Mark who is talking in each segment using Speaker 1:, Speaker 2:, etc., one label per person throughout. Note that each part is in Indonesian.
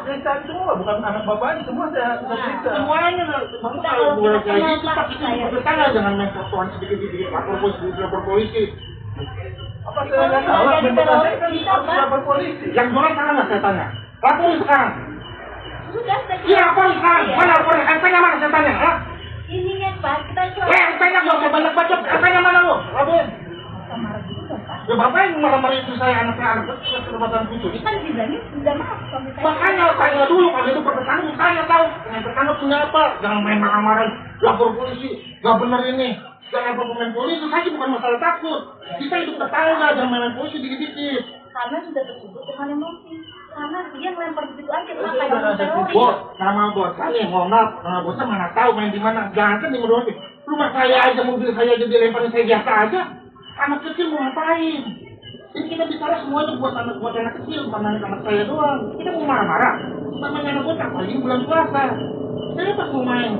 Speaker 1: yang cari semua, bukan anak bapaknya, semua saya periksa.
Speaker 2: Semuanya kalau boleh kayak gitu, Pak, itu bertetangga jangan main fotoan sedikit-sedikit lapor polisi.
Speaker 1: Apa saya nggak salah? Saya kan harus lapor polisi.
Speaker 2: Yang jualan salah nggak saya tanya? Laporin sekarang.
Speaker 3: Sudah,
Speaker 2: Iya, laporin sekarang. Mana laporin? MT-nya mana saya tanya? Hah?
Speaker 3: ini kan Pak, kita cuma.
Speaker 2: MT-nya gak usah banyak bacot. MT-nya mana lu? Laporin.
Speaker 3: Marah juga Pak.
Speaker 2: Ya bapak yang marah-marah itu saya anak kecil kesempatan khusus.
Speaker 3: Kan dibilangin sudah maaf suami saya.
Speaker 2: Makanya tanya dulu kalau itu bertetangga, tanya tahu. Yang tetangga punya apa? Jangan main marah-marah. Lapor polisi. Gak bener ini. Jangan pemain polisi. Saya bukan masalah takut. Kita hidup tetangga. Jangan main polisi dikit-dikit.
Speaker 3: Karena sudah tersebut dengan emosi. Karena dia ngelempar begitu aja Pak,
Speaker 1: Itu
Speaker 3: kayak
Speaker 1: udah ada
Speaker 3: teroris.
Speaker 2: Bos, nama bosnya mohon maaf. Nama bosnya mana tahu main di mana. Jangan kan di Merugi. Rumah saya aja, mobil saya aja dilemparin saya biasa aja. Anak kecil mau ngapain? Ini kita bicara semuanya buat anak kecil, bukan anak saya doang. Kita mau marah-marah. Namanya anak bocah, apalagi bulan puasa. Saya pas mau main.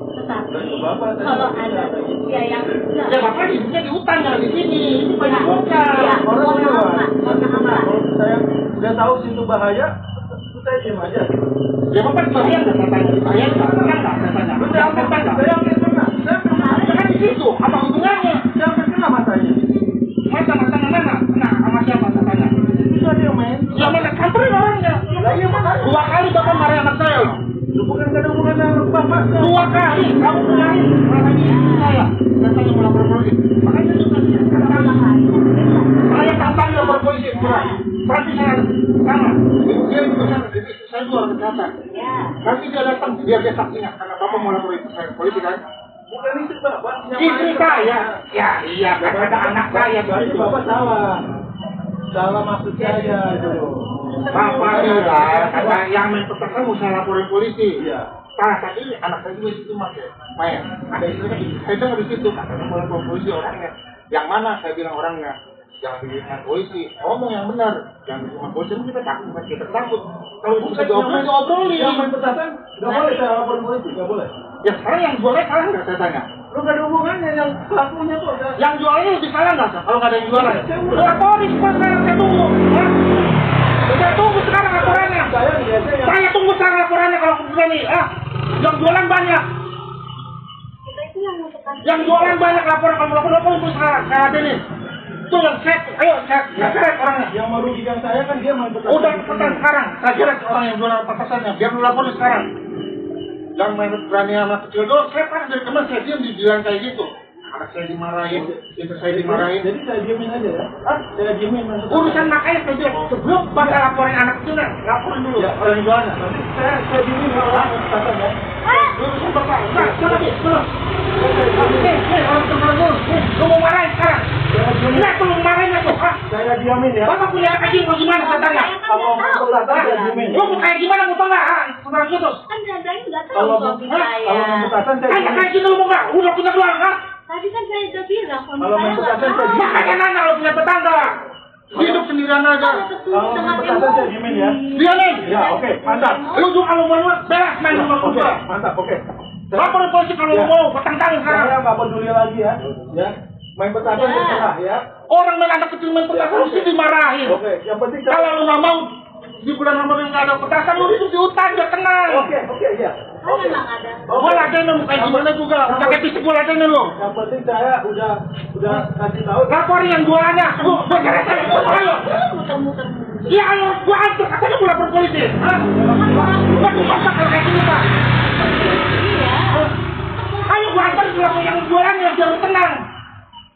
Speaker 3: Tetapi
Speaker 1: Bapak,
Speaker 3: kalau ada usia yang
Speaker 2: Ya bapak hidupnya di hutan, jangan di sini. Ini banyak bocah.
Speaker 3: Ya,
Speaker 1: Orang
Speaker 3: mohon maaf, Pak. Mohon maaf, Pak.
Speaker 1: kalau saya udah tahu situ bahaya, saya diam aja.
Speaker 2: Ya bapak bahaya nggak saya tanya? Bahaya nggak? Pernah nggak saya tanya?
Speaker 1: Saya hampir kena. Saya hampir kena. Saya
Speaker 2: Ya kan di situ, apa hubungannya?
Speaker 1: hampir kena matanya.
Speaker 2: Mata mana? Nah, sama siapa saya tanya?
Speaker 1: Itu ada yang main.
Speaker 2: Ya mana samperin orangnya.
Speaker 1: Lah iya mana?
Speaker 2: 2 kali bapak marah anak saya loh.
Speaker 1: Lu bukan ada hubungan dengan bapak.
Speaker 2: 2 kali kamu marahin saya. Dan saya mau lapor polisi. Makanya itu saya kampanye lapor polisi. Nanti saya sama. Dia juga sana. Saya juga orang kesehatan.
Speaker 3: Ya.
Speaker 2: Nanti dia datang biar dia saksinya. Karena bapak mau lapor itu saya polisi kan.
Speaker 1: Bukan itu bapak.
Speaker 2: Istri saya. Ya iya. Kan ada anak saya.
Speaker 1: Berarti bapak salah. Salah maksud saya itu.
Speaker 2: Bapak bilang kata yang main petak kamu saya laporin polisi.
Speaker 1: Iya.
Speaker 2: Nah, tadi anak saya juga situ main. Ada istrinya, saya dengar di situ katanya mau lapor polisi orangnya. Yang mana? Saya bilang orangnya. Jangan di rumah polisi. Ngomong yang benar. Jangan di rumah polisi. Kita takut, kita takut. Kalau itu bisa diobrolin.
Speaker 1: Yang main petasan nggak boleh saya laporin polisi, nggak boleh.
Speaker 2: Ya sekarang yang jualnya salah nggak saya tanya?
Speaker 1: Lu nggak ada hubungannya yang pelakunya tuh.
Speaker 2: Yang jualnya lebih salah nggak sih? Kalau nggak ada yang jualan?
Speaker 1: Saya udah.
Speaker 2: Laporin sekarang, saya tunggu. Hah? Saya tunggu sekarang laporannya.
Speaker 1: Saya biasanya.
Speaker 2: Saya tunggu sekarang laporannya kalau begini. Yang jualan banyak.
Speaker 3: Kita itu yang mau tekan.
Speaker 2: Yang jualan banyak laporan kalau laporin itu sekarang. Saya ada nih. Tuh yang cek. Ayo cek. Ya cek orangnya.
Speaker 1: Yang merugikan saya kan dia main petasan.
Speaker 2: Udah pesan sekarang. Saya kira orang yang jualan petasannya. Biar lu laporin sekarang. Yang main berani anak kecil dulu. Saya kan dari kemarin saya diam dibilang kayak gitu. Anak saya dimarahin. Istri saya dimarahin.
Speaker 1: Jadi saya diemin aja ya. Saya diemin main petasan.
Speaker 2: Urusan makanya saya bilang sebelum bakal laporin anak kecilnya. Laporin dulu.
Speaker 1: Ya,
Speaker 2: Orang yang jualannya.
Speaker 1: Nanti saya diemin kalau main petasan ya.
Speaker 2: Urusan bapak. Nah, coba nih. Belum. Nih, orang teman dulu. Nih, lu mau marahin sekarang. Nah, lu marahinnya tuh.
Speaker 1: Saya diemin ya.
Speaker 2: Bapak punya anak kecil mau gimana saya tanya?
Speaker 1: Kalau main petasan saya diemin.
Speaker 2: Lu mau kayak gimana mau tau nggak? Saudara gitu.
Speaker 3: Kan dadanya nggak tahu
Speaker 1: Kalau
Speaker 3: suami
Speaker 2: Hah?
Speaker 3: saya.
Speaker 1: Kalau main petasan saya
Speaker 2: Kayak
Speaker 1: diemin.
Speaker 2: kayak gitu lu mau nggak? Udah punya keluarga?
Speaker 3: Tadi kan saya udah bilang suami
Speaker 1: Kalau main
Speaker 3: saya nggak
Speaker 1: petasan saya
Speaker 3: tahu.
Speaker 1: diemin.
Speaker 2: Makanya nanya lu punya tetangga. Hidup sendirian aja.
Speaker 3: Kalau tertulis
Speaker 1: Kalau
Speaker 3: dengan
Speaker 1: main petasan saya
Speaker 3: emosi.
Speaker 1: diemin ya.
Speaker 2: Dia nih.
Speaker 1: Ya, oke, mantap.
Speaker 2: Lu juga kalau mau beres main sama
Speaker 1: Oke,
Speaker 2: gua.
Speaker 1: mantap, oke.
Speaker 2: Lapor polisi kalau lu
Speaker 1: Ya.
Speaker 2: mau, petang-tang sekarang.
Speaker 1: Saya nggak peduli lagi ya. Ya. Main petasan
Speaker 3: Ya.
Speaker 1: terserah ya.
Speaker 2: Orang main anak kecil main petasan mesti dimarahin.
Speaker 1: Oke, yang penting
Speaker 2: Kalau lu nggak mau di bulan Ramadan nggak ada petasan, lu hidup di hutan udah tenang.
Speaker 1: Oke, ya.
Speaker 3: Kan memang ada.
Speaker 2: Gua ladenin kayak gimana juga, pakai fisik gua ladenin lu.
Speaker 1: Yang penting saya udah kasih tahu.
Speaker 2: Laporin yang jualannya. Gua ceretan itu ayo.
Speaker 3: Muter-muter.
Speaker 2: Iya ayo, gua antar katanya gua lapor polisi. Hah? Gua tuh masak kalau kayak gini pak.
Speaker 3: Iya.
Speaker 2: Ayo gua antar ke yang jualannya biar lu tenang.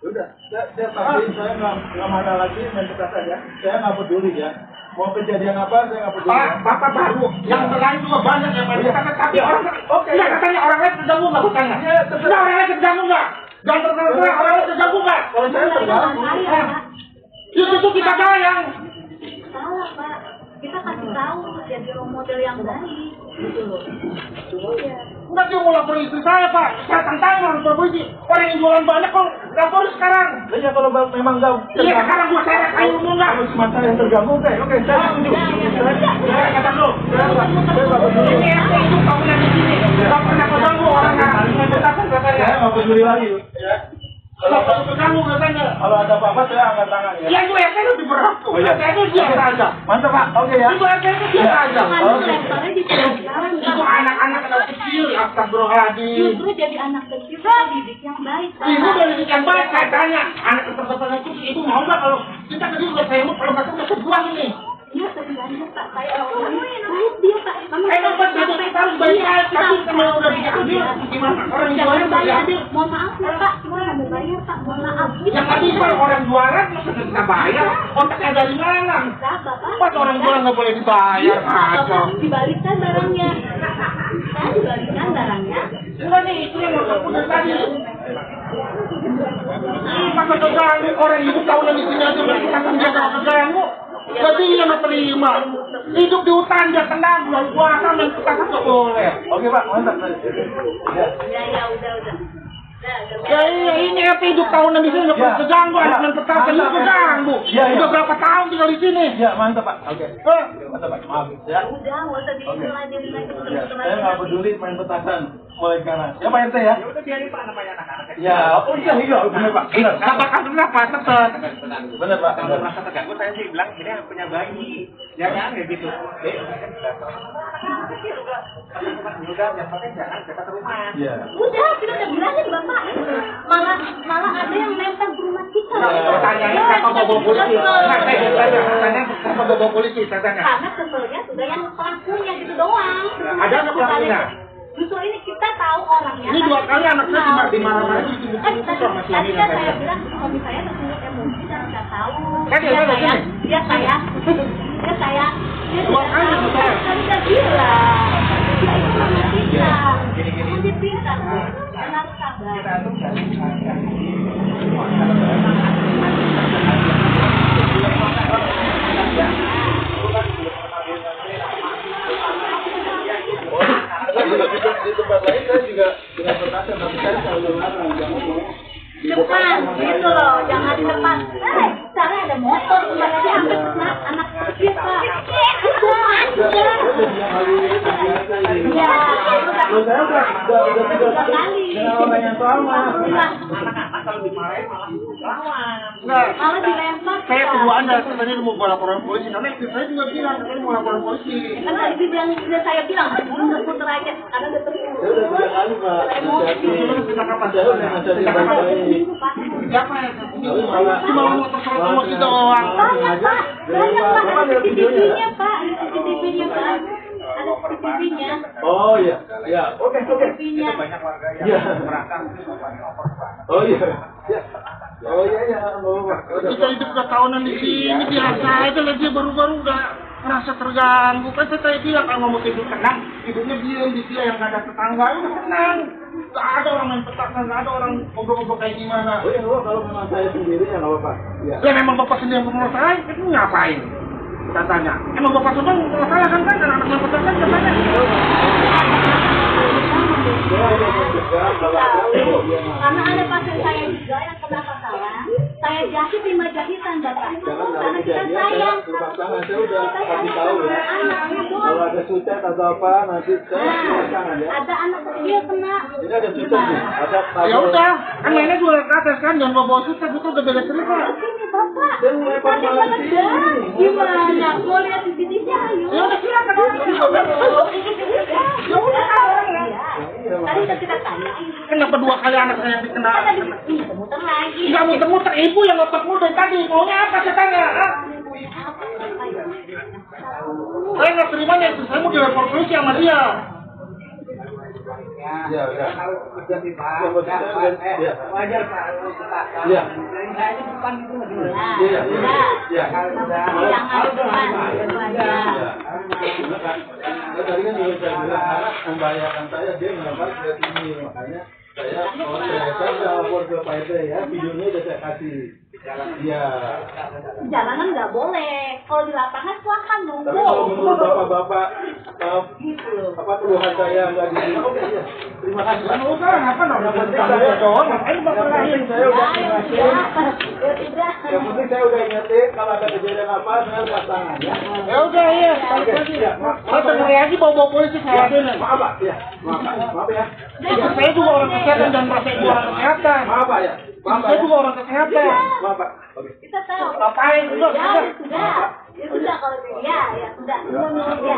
Speaker 1: Udah, saya pasti saya nggak marah lagi main petasan ya. Saya nggak peduli ya. Mau kejadian apa saya nggak peduli.
Speaker 2: Pak,
Speaker 1: Ya.
Speaker 2: bapak baru. Yang lain juga banyak yang main petasan, tapi orang nggak katanya orang lain terganggu nggak gua tanya.
Speaker 1: Iya, terserah.
Speaker 2: Nggak orang lain terganggu nggak? Jangan terserah orang lain terganggu nggak?
Speaker 1: Kalau saya terganggu.
Speaker 3: Saya, Pak.
Speaker 2: Itu kita sayang.
Speaker 3: Salah, Pak. Kita kasih tahu jadi role model yang baik. Gitu loh. Iya.
Speaker 2: Enggak dia mau lapor istri saya pak. Saya tantang lapor polisi. Orang yang jualan banyak kok lapor sekarang.
Speaker 1: Ya kalau memang nggak
Speaker 2: Iya sekarang gua seret ayo lu enggak.
Speaker 1: Kalau cuma saya yang terganggu, oke, saya setuju.
Speaker 2: Saya kata lu.
Speaker 1: Saya nggak peduli.
Speaker 2: Ini yang itu kamu yang di sini. Enggak pernah ketemu orang yang bertahan katanya.
Speaker 1: Saya nggak peduli lagi. Ya.
Speaker 2: Enggak pernah ketemu katanya.
Speaker 1: Kalau ada apa-apa saya angkat tangan ya.
Speaker 2: Ya itu saya lebih berat tuh.
Speaker 1: Oh, iya.
Speaker 2: Saya itu biasa aja.
Speaker 1: Mantap Pak, oke ya.
Speaker 2: Itu saya itu biasa aja.
Speaker 3: Kan lempar
Speaker 2: Astagfirullahaladzim.
Speaker 3: Justru jadi anak kecil kita didik yang baik, Pak.
Speaker 2: Ibu dari ikan baik, saya tanya. Anak terpesan itu mau nggak kalau kita tadi udah saya kalau nggak udah terbuang ini.
Speaker 3: Iya, sebenarnya Pak, saya baik dia, Pak.
Speaker 2: Emang Pak, kita harus bayar, tapi kalau udah diambil, gimana? Orang jualan udah diambil.
Speaker 3: Mohon maaf ya Pak, cuma nggak bayar Pak, mohon maaf.
Speaker 2: Yang tadi kalau orang jualan, masa kita bayar? Otaknya dari mana?
Speaker 3: Bisa, Bapak.
Speaker 2: Pas orang jualan nggak boleh dibayar, kacau.
Speaker 3: Bapak dibalikkan barangnya. Saya dibalikkan barangnya.
Speaker 2: Bukan nih, itu yang aku udah tadi. Masa keganggu, orang ibu tahunan di sini aja udah katakan dia gak keganggu. Jadi dia nggak terima. Hidup di hutan dia tenang, bulan puasa main petasan nggak boleh.
Speaker 1: Oke Pak, mantap.
Speaker 3: Ya, udah.
Speaker 2: Ya iya, ini apa hidup tahunan di sini nggak pernah keganggu, anak main petasan itu keganggu. Udah berapa tahun tinggal di sini?
Speaker 1: Ya, mantap Pak. Oke. Mantap Pak, maaf ya.
Speaker 3: Udah, nggak usah diingetin lagi.
Speaker 1: Ya, saya nggak peduli main petasan mulai sekarang. Ya Pak RT ya.
Speaker 4: Ya udah biarin Pak namanya anak-anak.
Speaker 1: Ya, oh iya, benar Pak. Benar.
Speaker 2: Nggak bakal kenapa, tetep.
Speaker 1: Benar Pak.
Speaker 4: Kalau merasa terganggu saya sih bilang ini yang punya bayi. Ya kan kayak gitu. Udah, yang penting jangan dekat rumah.
Speaker 1: Iya.
Speaker 3: Udah, kita udah bilangin Bapak. Malah ada yang lempar ke rumah kita.
Speaker 2: Pertanyaannya siapa mau bawa polisi? Nah, saya tanya, pertanyaan siapa mau bawa polisi? Saya tanya.
Speaker 3: Karena keselnya sudah yang pelakunya gitu doang.
Speaker 2: Ada nggak pelakunya?
Speaker 3: Justru ini kita tahu orangnya.
Speaker 2: Ini 2 kali anak saya dimarahin di
Speaker 3: Tadi saya bilang suami saya tersulut emosi dan nggak tahu.
Speaker 2: Kan dia udah sini.
Speaker 3: Dia saya.
Speaker 2: 2 kali bu saya.
Speaker 3: Kan udah bilang. Dia itu mama kita. Mau dipintar. Kenapa sabar?
Speaker 1: Di tempat lain saya juga dengan petasan, tapi saya selalu larang jangan mau
Speaker 3: Depan, gitu loh, jangan di depan. Cara ada motor, kembali lagi hampir kena anak kecil Pak. Iya.
Speaker 1: Loh, saya udah 3
Speaker 3: kali.
Speaker 1: dengan orang yang sama.
Speaker 4: Anak-anak kalau dimarahin malah lawan.
Speaker 2: Enggak.
Speaker 3: Malah dilempar.
Speaker 2: Saya tunggu Anda, tadi mau laporan polisi. Karena istri saya juga bilang, saya mau laporan polisi.
Speaker 3: Kan tadi sudah saya bilang, muter aja, karena udah
Speaker 1: Saya udah 3 kali Pak.
Speaker 2: Kita kapan?
Speaker 1: Saya udah ngajarin baik-baik.
Speaker 2: Siapa yang cuma mau terserah emosi doang.
Speaker 3: Banyak Pak, ada CCTV-nya Pak, ada CCTV-nya Pak. Ada CCTV-nya.
Speaker 1: Oh iya, ya, oke.
Speaker 3: CCTV-nya.
Speaker 4: Banyak warga yang
Speaker 1: Iya.
Speaker 4: merasa bapaknya over Pak.
Speaker 1: Oh iya, ya. Oh iya, Bapak.
Speaker 2: Kita hidup udah tahunan di sini, biasa aja lah dia baru-baru udah merasa terganggu. Kan saya bilang kalau mau tidur tenang, tidurnya diam di dia yang nggak ada tetangga, udah tenang. Gak ada orang main petasan, gak ada orang ngobrol-ngobrol kayak gimana.
Speaker 1: Oh iya, kalau memang saya sendiri ya nggak apa-apa. Ya.
Speaker 2: Ya memang bapak sendiri yang bermasalah, itu ngapain? Kita tanya. Emang bapak sedang bermasalah kan anak-anak main petasan katanya.
Speaker 3: Karena ada pasien saya juga yang kena masalah, saya jahit 5 jahitan Bapak. Karena kita sayang.
Speaker 1: Saya udah kasih tahu ya. Kalau ada sucat atau apa nanti saya tangan ya.
Speaker 3: Ada anak kecil kena.
Speaker 1: Ini ada sucat nih. Ada
Speaker 2: Ya udah, kan mainnya jual ke atas kan, jangan bawa sucat itu udah beda cerita.
Speaker 3: Ini Bapak.
Speaker 1: Dan lempar
Speaker 3: Tadi
Speaker 1: malah di sini.
Speaker 3: gimana? Mau lihat di sini ayo.
Speaker 2: Ya udah silakan. Ya udah orangnya.
Speaker 1: Iya,
Speaker 3: Tadi kita tanya.
Speaker 2: Kenapa 2 kali anak saya yang dikena?
Speaker 3: Kan tadi muter lagi.
Speaker 2: Enggak muter-muter, ibu yang ngotot dari tadi. Maunya apa saya tanya? Ah? Saya nggak terimanya, saya mau dilapor polisi sama dia.
Speaker 1: Ya, udah.
Speaker 4: Kalau kerja di Pak,
Speaker 1: Ya.
Speaker 4: wajar Pak.
Speaker 1: Iya.
Speaker 4: Dari saya di depan itu
Speaker 3: Nah,
Speaker 1: Iya.
Speaker 3: udah.
Speaker 1: Iya.
Speaker 3: Jangan di depan, gitu aja.
Speaker 1: Nah, tadi kan juga saya bilang anak membahayakan saya, dia ngelempar ke sini, makanya saya lapor ke Pak RT ya, videonya udah saya kasih. Iya.
Speaker 3: Di jalanan nggak boleh. Kalau di lapangan silahkan
Speaker 1: Tapi kalau
Speaker 3: nunggu.
Speaker 1: menurut bapak-bapak apa keluhan saya nggak di oke ya. Terima kasih.
Speaker 2: Kan usah, apa namanya?
Speaker 1: Yang penting saya
Speaker 2: doang.
Speaker 1: yang penting saya udah ingetin. Yang penting saya udah ingetin kalau ada kejadian apa saya lepas tangan ya.
Speaker 2: Ya udah iya.
Speaker 1: Oke. Ya,
Speaker 2: Saya dengar lagi bawa polisi saya ada.
Speaker 1: maaf Pak. Ya. Maaf ya.
Speaker 2: Saya juga orang kesehatan dan merasa ibu orang kesehatan.
Speaker 1: Maaf Pak ya. Maaf Pak.
Speaker 2: Saya juga orang kesehatan.
Speaker 1: Maaf Pak. Oke.
Speaker 3: Kita tahu.
Speaker 2: Ngapain?
Speaker 3: Ya sudah. Ya sudah kalau ya sudah. Ya